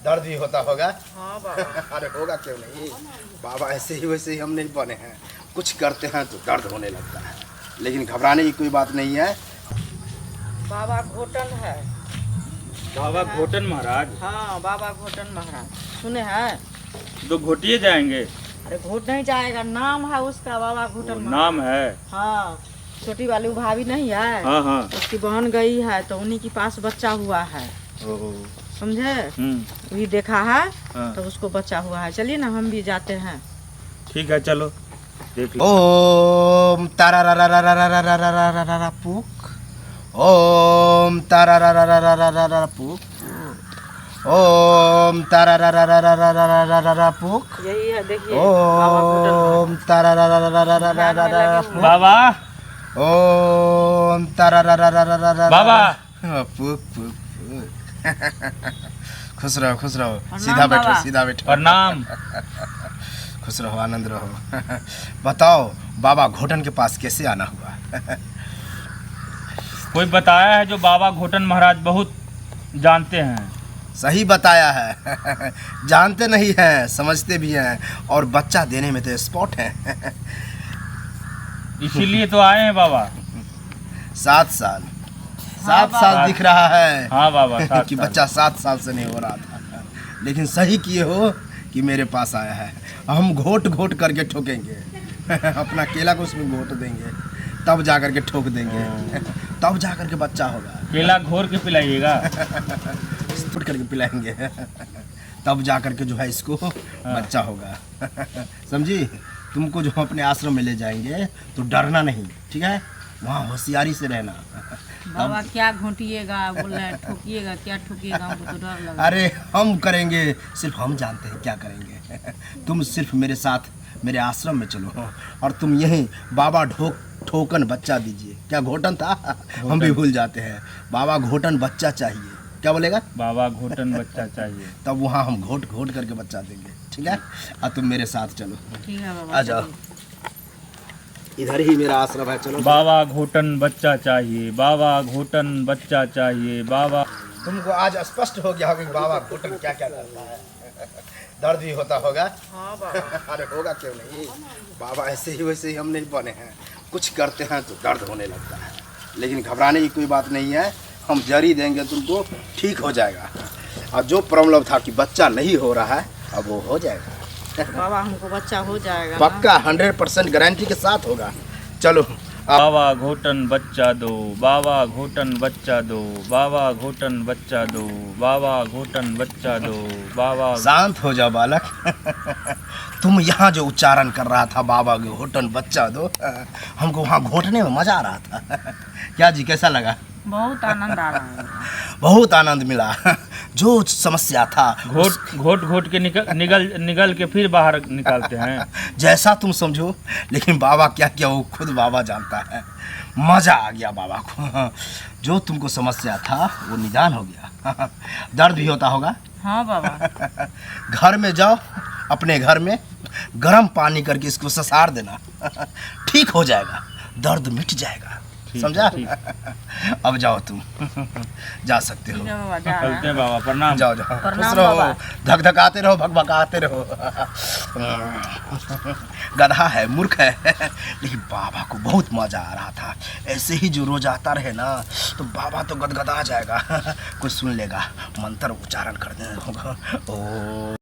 दर्द भी होता होगा। हाँ बाबा। अरे होगा क्यों नहीं, बाबा ऐसे ही वैसे ही हम नहीं बने हैं, कुछ करते हैं तो दर्द होने लगता है, लेकिन घबराने की कोई बात नहीं है। बाबा घोटन है। बाबा घोटन महाराज। हाँ बाबा घोटन महाराज सुने हैं। तो घोटिए जाएंगे। अरे घोट नहीं जाएगा, नाम है उसका बाबा घोटन महाराज। नाम है। हाँ छोटी वाली भाभी नहीं है। हाँ हाँ। उसकी बहन गई है तो उन्हीं के पास बच्चा हुआ है, समझे। भी देखा है हाँ। तो उसको बच्चा हुआ है। चलिए ना हम भी जाते हैं। ठीक है चलो देख लो। ओम तारा पुक, ओम तारा पुक, ओम तारा पुक, यही है देखिए बाबा घोटन ओम तारा पुक, बाबा ओम तारा बाबा। पुक पुक। खुश रहो खुश रहो, प्रणाम सीधा बैठो बाबा। सीधा बैठो। प्रणाम। खुश रहो आनंद रहो। बताओ बाबा घोटन के पास कैसे आना हुआ? कोई बताया है जो बाबा घोटन महाराज बहुत जानते हैं। सही बताया है। जानते नहीं हैं, समझते भी हैं, और बच्चा देने में तो एक्सपर्ट हैं। इसीलिए तो आए हैं बाबा। 7 साल, हाँ 7 साल बाबा। दिख रहा है हाँ बाबा 7 कि साल। बच्चा 7 साल से नहीं हो रहा था, लेकिन सही किए हो कि मेरे पास आया है। हम घोट घोट करके ठोकेंगे। अपना केला को उसमें घोट देंगे, तब जा करके ठोक देंगे, तब जा करके बच्चा होगा। केला घोर के पिलाइएगा। फुट करके पिलाएंगे, तब जा करके जो है इसको बच्चा होगा। समझी? तुमको जो हम अपने आश्रम में ले जाएंगे तो डरना नहीं, ठीक है? वहाँ होशियारी से रहना। बाबा क्या घोटिएगा, बोल रहे हैं ठोकिएगा, क्या ठोकिएगा, हमको तो डर लग रहा है। अरे हम करेंगे, सिर्फ हम जानते हैं क्या करेंगे। तुम सिर्फ मेरे साथ मेरे आश्रम में चलो, और तुम यहीं बाबा ठोकन बच्चा दीजिए। क्या घोटन था? हम भी भूल जाते हैं। बाबा घोटन बच्चा चाहिए, क्या बोलेगा? बाबा घोटन बच्चा चाहिए। तब वहाँ हम घोट घोट करके बच्चा देंगे, ठीक है? अब तुम मेरे साथ चलो, ठीक है बाबा। आ जाओ। इधर ही मेरा आश्रम है, चलो। बाबा घोटन बच्चा चाहिए, बाबा घोटन बच्चा चाहिए, बाबा। तुमको आज स्पष्ट हो गया होगा कि बाबा घोटन क्या क्या करता है। दर्द भी होता होगा। हाँ बाबा। अरे होगा क्यों नहीं, बाबा ऐसे ही वैसे ही हम नहीं बने हैं, कुछ करते हैं तो दर्द होने लगता है, लेकिन घबराने की कोई बात नहीं है। हम जड़ी देंगे तुमको, ठीक हो जाएगा। और जो प्रॉब्लम था कि बच्चा नहीं हो रहा है, अब वो हो जाएगा। बाबा हमको बच्चा हो जाएगा। पक्का 100% गारंटी के साथ होगा। चलो बाबा घोटन बच्चा दो, बाबा घोटन बच्चा दो, बाबा घोटन बच्चा दो, बाबा घोटन बच्चा दो, बाबा। शांत हो जाओ बालक। तुम यहाँ जो उच्चारण कर रहा था बाबा घोटन बच्चा दो, हमको वहाँ घोटने में मजा आ रहा था। क्या जी, कैसा लगा? बहुत आनंद आ रहा है। बहुत आनंद मिला। जो समस्या था घोट घोट के निगल के फिर बाहर निकालते हैं। जैसा तुम समझो, लेकिन बाबा क्या किया वो खुद बाबा जानता है। मजा आ गया बाबा को। जो तुमको समस्या था वो निदान हो गया। दर्द भी होता होगा। हाँ बाबा। घर में जाओ, अपने घर में गर्म पानी करके इसको ससार देना, ठीक हो जाएगा, दर्द मिट जाएगा। समझा? अब जाओ, तुम जा सकते हो। ठीक है बाबा, जा रहे चलते हैं। हैं बाबा, प्रणाम। जाओ जाओ, प्रणाम खुश रहो, बाबा। धकधकाते रहो, भगभगाते रहो। गधा है, मूर्ख है, लेकिन बाबा को बहुत मजा आ रहा था। ऐसे ही जो रोज आता रहे ना तो बाबा तो गदगदा जाएगा। कोई सुन लेगा, मंत्र उच्चारण कर देना होगा। ओ